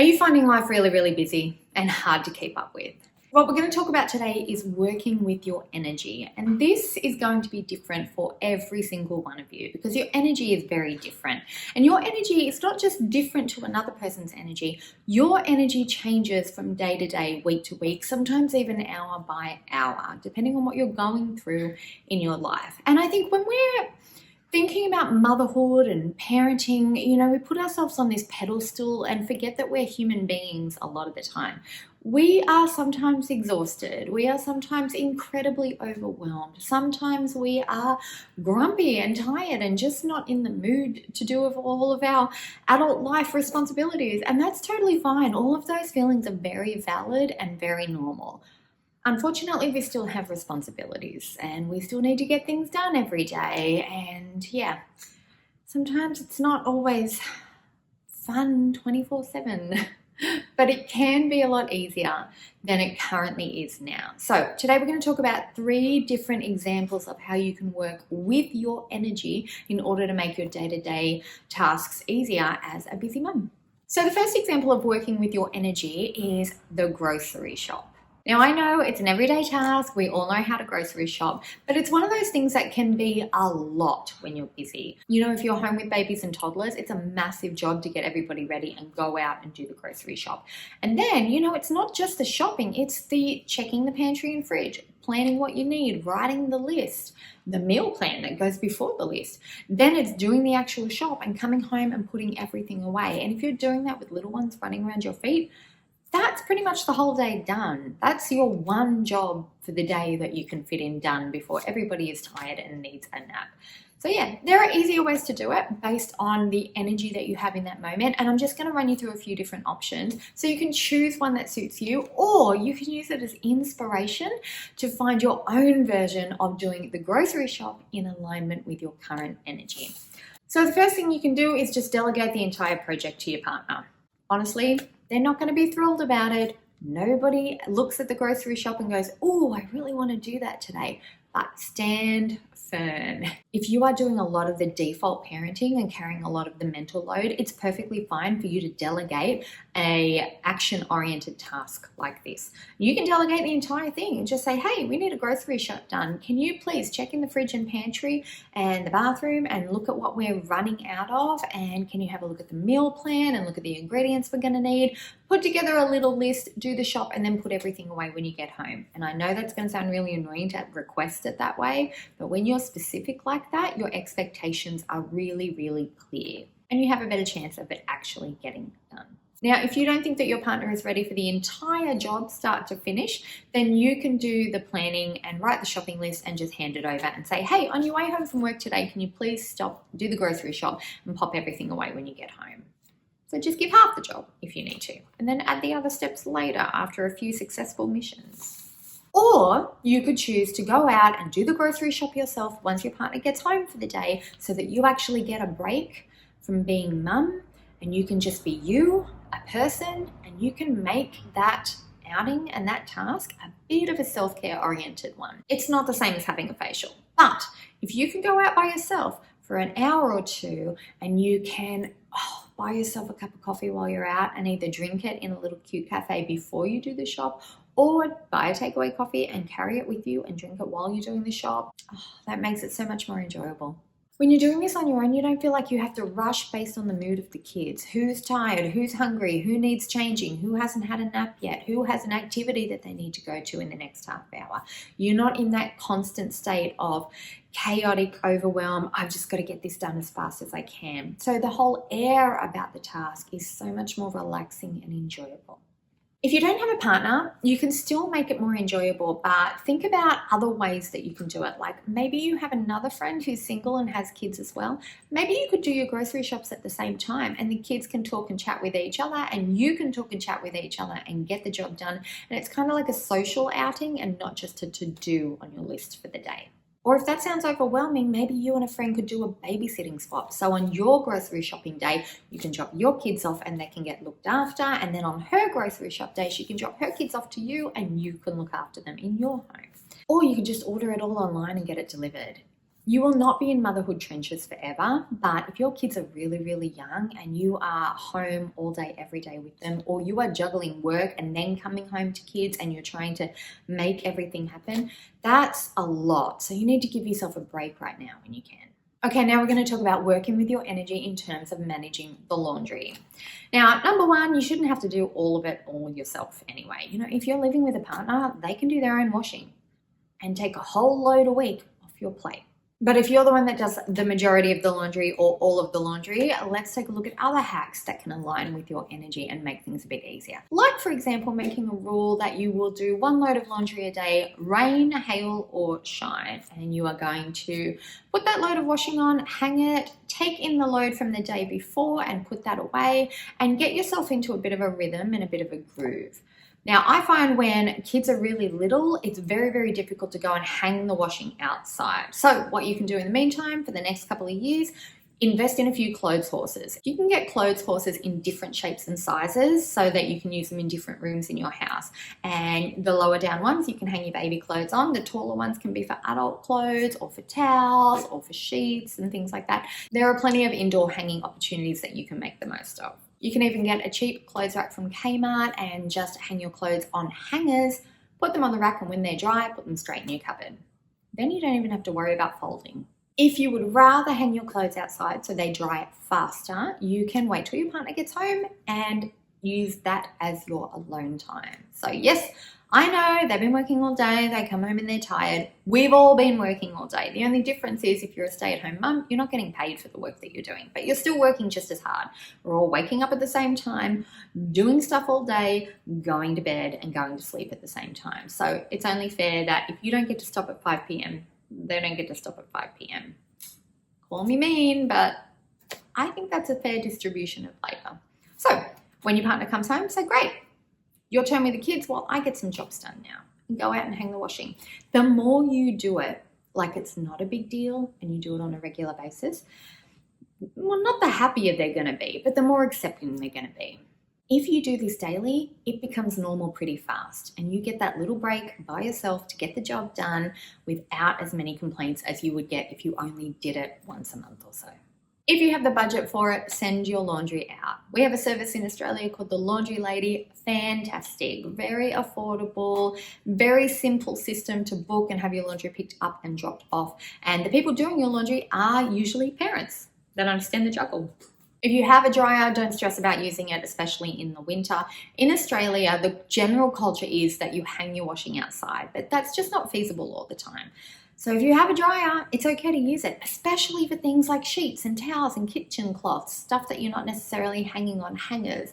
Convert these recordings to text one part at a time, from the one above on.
Are you finding life really, really busy and hard to keep up with? What we're going to talk about today is working with your energy. And this is going to be different for every single one of you because your energy is very different. And your energy is not just different to another person's energy. Your energy changes from day to day, week to week, sometimes even hour by hour, depending on what you're going through in your life. And I think when we're thinking about motherhood and parenting, we put ourselves on this pedestal and forget that we're human beings a lot of the time. We are sometimes exhausted. We are sometimes incredibly overwhelmed. Sometimes we are grumpy and tired and just not in the mood to do with all of our adult life responsibilities. And that's totally fine. All of those feelings are very valid and very normal. Unfortunately, we still have responsibilities and we still need to get things done every day. And sometimes it's not always fun 24/7, but it can be a lot easier than it currently is now. So today we're going to talk about 3 different examples of how you can work with your energy in order to make your day-to-day tasks easier as a busy mum. So the first example of working with your energy is the grocery shop. Now, I know it's an everyday task. We all know how to grocery shop, but it's one of those things that can be a lot when you're busy. If you're home with babies and toddlers, it's a massive job to get everybody ready and go out and do the grocery shop. And then, it's not just the shopping, it's the checking the pantry and fridge, planning what you need, writing the list, the meal plan that goes before the list. Then it's doing the actual shop and coming home and putting everything away. And if you're doing that with little ones running around your feet, that's pretty much the whole day done. That's your one job for the day that you can fit in done before everybody is tired and needs a nap. So there are easier ways to do it based on the energy that you have in that moment. And I'm just going to run you through a few different options so you can choose one that suits you, or you can use it as inspiration to find your own version of doing the grocery shop in alignment with your current energy. So the first thing you can do is just delegate the entire project to your partner. Honestly, they're not going to be thrilled about it. Nobody looks at the grocery shop and goes, "Oh, I really want to do that today." But stand firm. If you are doing a lot of the default parenting and carrying a lot of the mental load, it's perfectly fine for you to delegate a action-oriented task like this. You can delegate the entire thing and just say, "Hey, we need a grocery shop done. Can you please check in the fridge and pantry and the bathroom and look at what we're running out of? And can you have a look at the meal plan and look at the ingredients we're going to need? Put together a little list, do the shop, and then put everything away when you get home." And I know that's going to sound really annoying to request it that way, but when you're specific like that, your expectations are really, really clear and you have a better chance of it actually getting done. Now, if you don't think that your partner is ready for the entire job start to finish, then you can do the planning and write the shopping list and just hand it over and say, "Hey, on your way home from work today, can you please stop, do the grocery shop and pop everything away when you get home?" So just give half the job if you need to, and then add the other steps later after a few successful missions. Or you could choose to go out and do the grocery shop yourself once your partner gets home for the day so that you actually get a break from being mum and you can just be you, a person, and you can make that outing and that task a bit of a self-care oriented one. It's not the same as having a facial, but if you can go out by yourself for an hour or two and you can buy yourself a cup of coffee while you're out and either drink it in a little cute cafe before you do the shop, or buy a takeaway coffee and carry it with you and drink it while you're doing the shop, that makes it so much more enjoyable. When you're doing this on your own, you don't feel like you have to rush based on the mood of the kids. Who's tired? Who's hungry? Who needs changing? Who hasn't had a nap yet? Who has an activity that they need to go to in the next half hour? You're not in that constant state of chaotic overwhelm. I've just got to get this done as fast as I can. So the whole air about the task is so much more relaxing and enjoyable. If you don't have a partner, you can still make it more enjoyable, but think about other ways that you can do it. Like maybe you have another friend who's single and has kids as well. Maybe you could do your grocery shops at the same time and the kids can talk and chat with each other and you can talk and chat with each other and get the job done. And it's kind of like a social outing and not just a to-do on your list for the day. Or if that sounds overwhelming, maybe you and a friend could do a babysitting swap. So on your grocery shopping day, you can drop your kids off and they can get looked after. And then on her grocery shop day, she can drop her kids off to you and you can look after them in your home. Or you can just order it all online and get it delivered. You will not be in motherhood trenches forever, but if your kids are really, really young and you are home all day, every day with them, or you are juggling work and then coming home to kids and you're trying to make everything happen, that's a lot. So you need to give yourself a break right now when you can. Okay, now we're going to talk about working with your energy in terms of managing the laundry. Now, number one, you shouldn't have to do all of it all yourself anyway. You know, if you're living with a partner, they can do their own washing and take a whole load a week off your plate. But if you're the one that does the majority of the laundry or all of the laundry, let's take a look at other hacks that can align with your energy and make things a bit easier. Like, for example, making a rule that you will do one load of laundry a day, rain, hail, or shine. And you are going to put that load of washing on, hang it, take in the load from the day before and put that away, and get yourself into a bit of a rhythm and a bit of a groove. Now, I find when kids are really little, it's very, very difficult to go and hang the washing outside. So what you can do in the meantime for the next couple of years, invest in a few clothes horses. You can get clothes horses in different shapes and sizes so that you can use them in different rooms in your house. And the lower down ones, you can hang your baby clothes on. The taller ones can be for adult clothes or for towels or for sheets and things like that. There are plenty of indoor hanging opportunities that you can make the most of. You can even get a cheap clothes rack from Kmart and just hang your clothes on hangers, put them on the rack, and when they're dry, put them straight in your cupboard. Then you don't even have to worry about folding. If you would rather hang your clothes outside so they dry faster, you can wait till your partner gets home and use that as your alone time. So yes, I know they've been working all day, they come home and they're tired. We've all been working all day. The only difference is if you're a stay-at-home mum, you're not getting paid for the work that you're doing, but you're still working just as hard. We're all waking up at the same time, doing stuff all day, going to bed and going to sleep at the same time. So it's only fair that if you don't get to stop at 5 p.m., they don't get to stop at 5 p.m. Call me mean, but I think that's a fair distribution of labor. So when your partner comes home, say, great, your turn with the kids. Well, I get some jobs done now and go out and hang the washing. The more you do it like it's not a big deal and you do it on a regular basis, well, not the happier they're going to be, but the more accepting they're going to be. If you do this daily, it becomes normal pretty fast and you get that little break by yourself to get the job done without as many complaints as you would get if you only did it once a month or so. If you have the budget for it, send your laundry out. We have a service in Australia called the Laundry Lady. Fantastic, very affordable, very simple system to book and have your laundry picked up and dropped off. And the people doing your laundry are usually parents that understand the juggle. If you have a dryer, don't stress about using it, especially in the winter. In Australia, the general culture is that you hang your washing outside, but that's just not feasible all the time. So if you have a dryer, it's okay to use it, especially for things like sheets and towels and kitchen cloths, stuff that you're not necessarily hanging on hangers.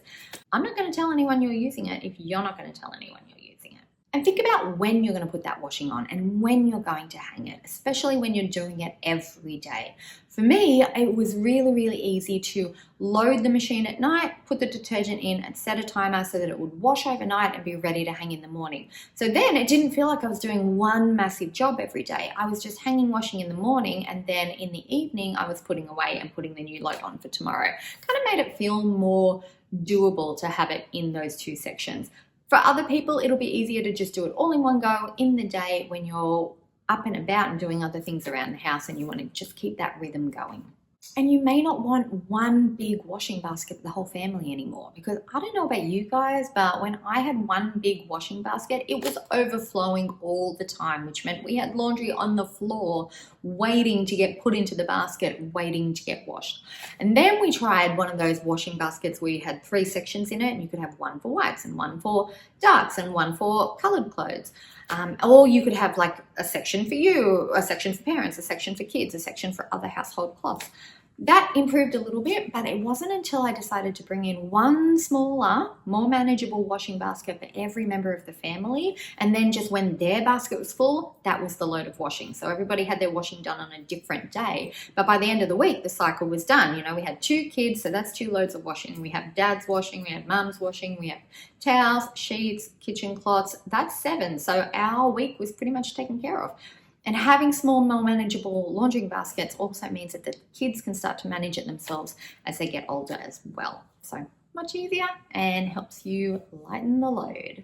I'm not going to tell anyone you're using it if you're not going to tell anyone you're using it. And think about when you're going to put that washing on and when you're going to hang it, especially when you're doing it every day. For me, it was really, really easy to load the machine at night, put the detergent in and set a timer so that it would wash overnight and be ready to hang in the morning. So then it didn't feel like I was doing one massive job every day. I was just hanging washing in the morning, and then in the evening I was putting away and putting the new load on for tomorrow. Kind of made it feel more doable to have it in those two sections. For other people, it'll be easier to just do it all in one go in the day when you're up and about and doing other things around the house and you want to just keep that rhythm going. And you may not want one big washing basket for the whole family anymore, because I don't know about you guys, but when I had one big washing basket, it was overflowing all the time, which meant we had laundry on the floor waiting to get put into the basket, waiting to get washed. And then we tried one of those washing baskets where you had 3 sections in it, and you could have one for whites and one for darks and one for colored clothes. Or you could have like a section for you, a section for parents, a section for kids, a section for other household cloths. That improved a little bit, but it wasn't until I decided to bring in one smaller, more manageable washing basket for every member of the family. And then just when their basket was full, that was the load of washing. So everybody had their washing done on a different day. But by the end of the week, the cycle was done. You know, we had 2 kids, so that's 2 loads of washing. We have dad's washing, we have mum's washing, we have towels, sheets, kitchen cloths. That's 7. So our week was pretty much taken care of. And having small, more manageable laundry baskets also means that the kids can start to manage it themselves as they get older as well. So much easier and helps you lighten the load.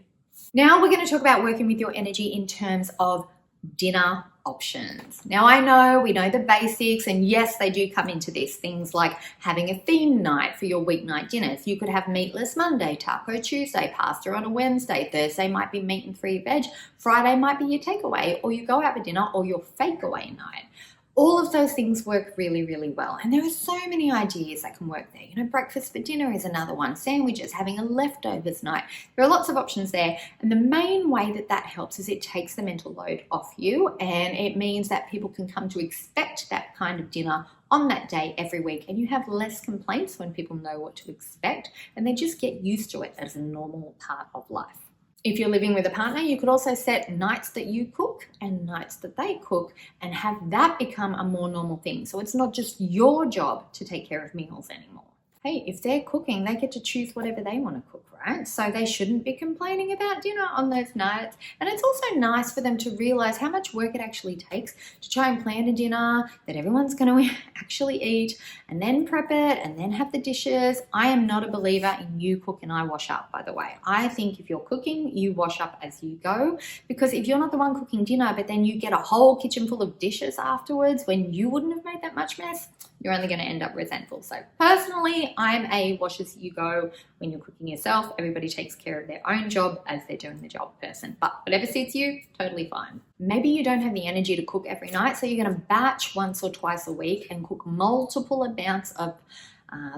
Now we're going to talk about working with your energy in terms of dinner options. Now I know we know the basics, and yes, they do come into this. Things like having a theme night for your weeknight dinners. You could have meatless Monday, taco Tuesday, pasta on a Wednesday, Thursday might be meat and free veg, Friday might be your takeaway, or you go out for dinner, or your fake away night. All of those things work really, really well. And there are so many ideas that can work there. You know, breakfast for dinner is another one. Sandwiches, having a leftovers night. There are lots of options there. And the main way that that helps is it takes the mental load off you. And it means that people can come to expect that kind of dinner on that day every week. And you have less complaints when people know what to expect. And they just get used to it as a normal part of life. If you're living with a partner, you could also set nights that you cook and nights that they cook and have that become a more normal thing. So it's not just your job to take care of meals anymore. Hey, if they're cooking, they get to choose whatever they want to cook, right? So they shouldn't be complaining about dinner on those nights. And it's also nice for them to realize how much work it actually takes to try and plan a dinner that everyone's going to actually eat and then prep it and then have the dishes. I am not a believer in you cook and I wash up, by the way. I think if you're cooking, you wash up as you go, because if you're not the one cooking dinner, but then you get a whole kitchen full of dishes afterwards when you wouldn't have made that much mess, you're only going to end up resentful. So personally, I'm a wash as you go when you're cooking yourself. Everybody takes care of their own job as they're doing the job person. But whatever suits you, totally fine. Maybe you don't have the energy to cook every night, so you're going to batch once or twice a week and cook multiple amounts of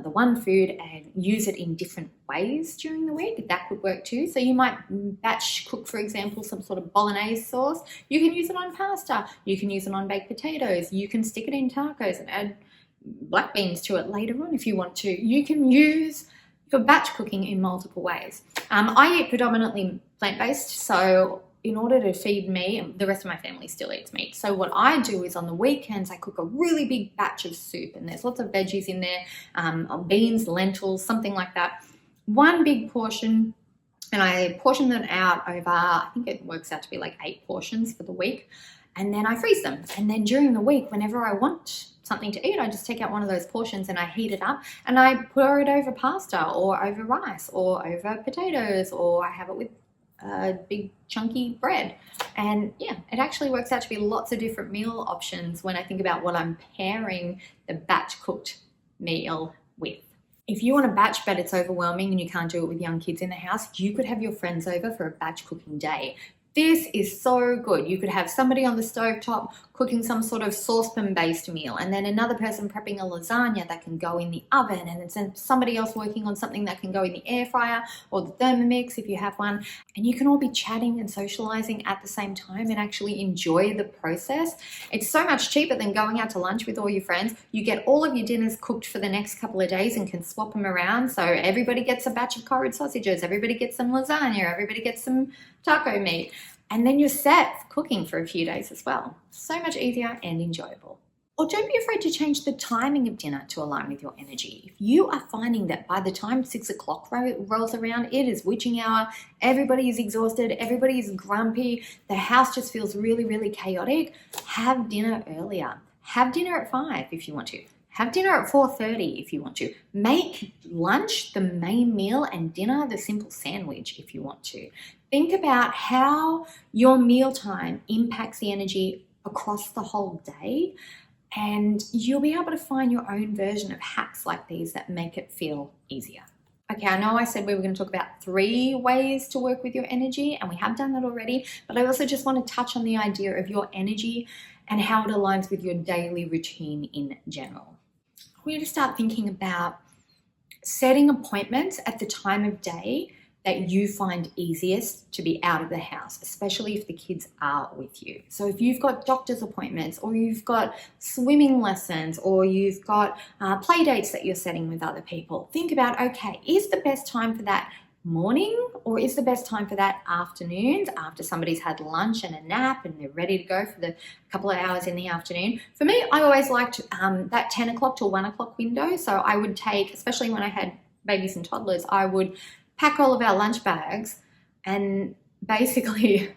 the one food and use it in different ways during the week. That could work too. So you might batch cook, for example, some sort of bolognese sauce. You can use it on pasta. You can use it on baked potatoes. You can stick it in tacos and add black beans to it later on if you want to. You can use your batch cooking in multiple ways. I eat predominantly plant-based, so in order to feed me, the rest of my family still eats meat. So what I do is on the weekends, I cook a really big batch of soup, and there's lots of veggies in there, beans, lentils, something like that. One big portion, and I portion them out over, I think it works out to be like 8 portions for the week. And then I freeze them. And then during the week, whenever I want something to eat, I just take out one of those portions and I heat it up and I pour it over pasta or over rice or over potatoes, or I have it with big chunky bread. And yeah, it actually works out to be lots of different meal options when I think about what I'm pairing the batch cooked meal with. If you want to batch but it's overwhelming and you can't do it with young kids in the house, you could have your friends over for a batch cooking day. This is so good. You could have somebody on the stovetop cooking some sort of saucepan-based meal, and then another person prepping a lasagna that can go in the oven, and then somebody else working on something that can go in the air fryer or the Thermomix if you have one. And you can all be chatting and socializing at the same time and actually enjoy the process. It's so much cheaper than going out to lunch with all your friends. You get all of your dinners cooked for the next couple of days and can swap them around. So everybody gets a batch of cored sausages, everybody gets some lasagna, everybody gets some taco meat. And then you're set for cooking for a few days as well. So much easier and enjoyable. Or don't be afraid to change the timing of dinner to align with your energy. If you are finding that by the time 6 o'clock rolls around, it is witching hour, everybody is exhausted, everybody is grumpy, the house just feels really, really chaotic, have dinner earlier. Have dinner at 5 if you want to. Have dinner at 4:30 if you want to. Make lunch the main meal and dinner the simple sandwich if you want to. Think about how your mealtime impacts the energy across the whole day, and you'll be able to find your own version of hacks like these that make it feel easier. Okay, I know I said we were going to talk about 3 ways to work with your energy, and we have done that already, but I also just want to touch on the idea of your energy and how it aligns with your daily routine in general. We need to start thinking about setting appointments at the time of day that you find easiest to be out of the house, especially if the kids are with you. So if you've got doctor's appointments, or you've got swimming lessons, or you've got play dates that you're setting with other people, think about, okay, is the best time for that morning, or is the best time for that afternoons after somebody's had lunch and a nap and they're ready to go for the couple of hours in the afternoon? For me, I always liked that 10 o'clock to 1 o'clock window. So I would take, especially when I had babies and toddlers, I would pack all of our lunch bags and basically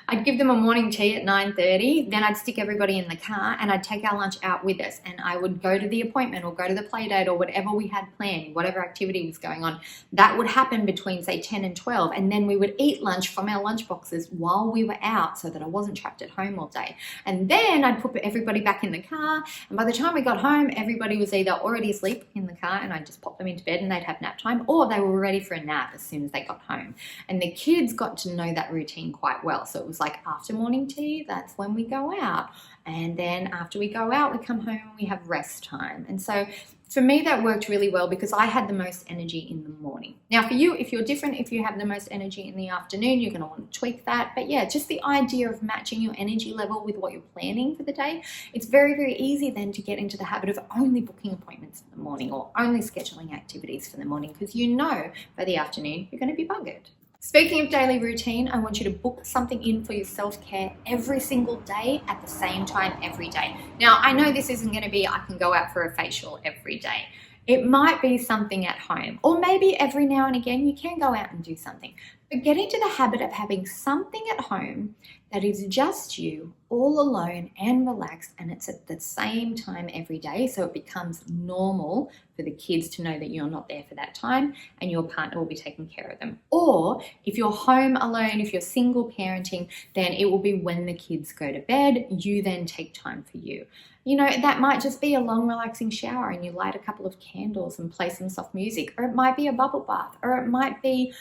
I'd give them a morning tea at 9:30, then I'd stick everybody in the car and I'd take our lunch out with us, and I would go to the appointment or go to the play date or whatever we had planned, whatever activity was going on. That would happen between say 10 and 12, and then we would eat lunch from our lunch boxes while we were out so that I wasn't trapped at home all day. And then I'd put everybody back in the car, and by the time we got home, everybody was either already asleep in the car and I'd just pop them into bed and they'd have nap time, or they were ready for a nap as soon as they got home. And the kids got to know that routine quite well. So it was like after morning tea, that's when we go out. And then after we go out, we come home and we have rest time. And so for me, that worked really well because I had the most energy in the morning. Now for you, if you're different, if you have the most energy in the afternoon, you're going to want to tweak that. But yeah, just the idea of matching your energy level with what you're planning for the day. It's very, very easy then to get into the habit of only booking appointments in the morning or only scheduling activities for the morning, because you know by the afternoon you're going to be buggered. Speaking of daily routine, I want you to book something in for your self-care every single day at the same time every day. Now, I know this isn't going to be, I can go out for a facial every day. It might be something at home, or maybe every now and again you can go out and do something. But get into the habit of having something at home that is just you, all alone and relaxed, and it's at the same time every day, so it becomes normal for the kids to know that you're not there for that time and your partner will be taking care of them. Or if you're home alone, if you're single parenting, then it will be when the kids go to bed, you then take time for you. You know, that might just be a long, relaxing shower and you light a couple of candles and play some soft music, or it might be a bubble bath, or it might be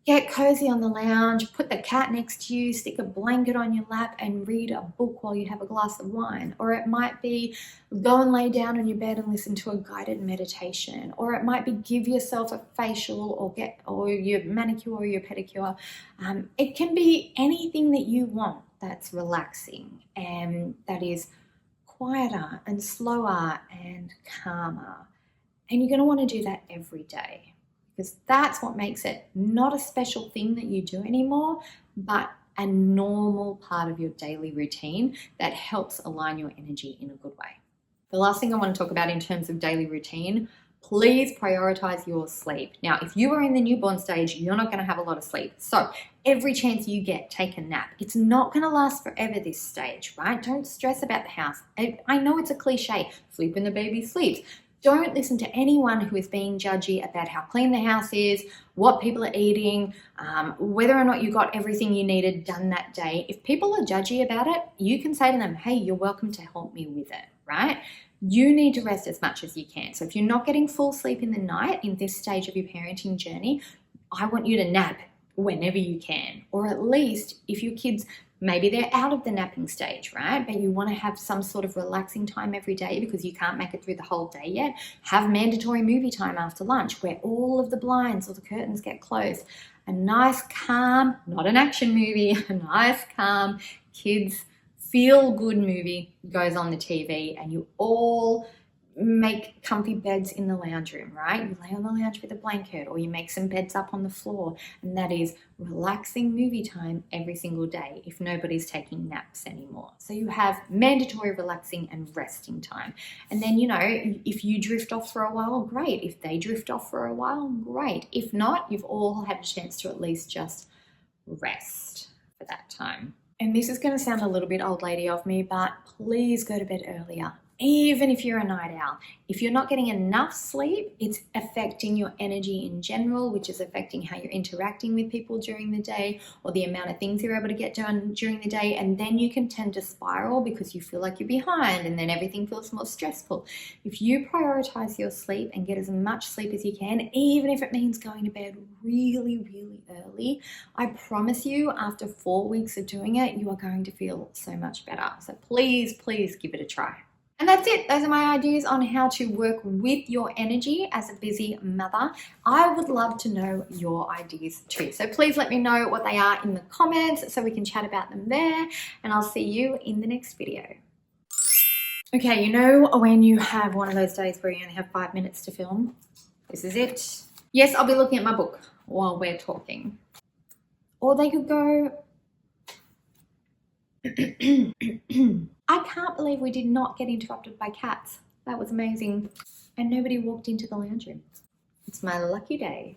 get cozy on the lounge, put the cat next to you, stick a blanket on your lap and read a book while you have a glass of wine. Or it might be go and lay down on your bed and listen to a guided meditation. Or it might be give yourself a facial or your manicure or your pedicure. It can be anything that you want that's relaxing and that is quieter and slower and calmer. And you're going to want to do that every day, because that's what makes it not a special thing that you do anymore, but a normal part of your daily routine that helps align your energy in a good way. The last thing I want to talk about in terms of daily routine, please prioritize your sleep. Now, if you are in the newborn stage, you're not going to have a lot of sleep. So every chance you get, take a nap. It's not going to last forever, this stage, right? Don't stress about the house. I know it's a cliche, sleep when the baby sleeps. Don't listen to anyone who is being judgy about how clean the house is, what people are eating, whether or not you got everything you needed done that day. If people are judgy about it, you can say to them, hey, you're welcome to help me with it, right? You need to rest as much as you can. So if you're not getting full sleep in the night in this stage of your parenting journey, I want you to nap whenever you can. Or at least if your kids, maybe they're out of the napping stage, right? But you want to have some sort of relaxing time every day because you can't make it through the whole day yet. Have mandatory movie time after lunch where all of the blinds or the curtains get closed. A nice, calm, not an action movie, a nice, calm, kids feel-good movie goes on the TV, and you all make comfy beds in the lounge room, right? You lay on the lounge with a blanket, or you make some beds up on the floor, and that is relaxing movie time every single day if nobody's taking naps anymore. So you have mandatory relaxing and resting time. And then, you know, if you drift off for a while, great. If they drift off for a while, great. If not, you've all had a chance to at least just rest for that time. And this is going to sound a little bit old lady of me, but please go to bed earlier. Even if you're a night owl, if you're not getting enough sleep, it's affecting your energy in general, which is affecting how you're interacting with people during the day or the amount of things you're able to get done during the day. And then you can tend to spiral because you feel like you're behind and then everything feels more stressful. If you prioritize your sleep and get as much sleep as you can, even if it means going to bed really, really early, I promise you after 4 weeks of doing it, you are going to feel so much better. So please, please give it a try. And that's it. Those are my ideas on how to work with your energy as a busy mother. I would love to know your ideas too. So please let me know what they are in the comments so we can chat about them there. And I'll see you in the next video. Okay, you know when you have one of those days where you only have 5 minutes to film? This is it. Yes, I'll be looking at my book while we're talking. Or they could go... I can't believe we did not get interrupted by cats. That was amazing. And nobody walked into the lounge room. It's my lucky day.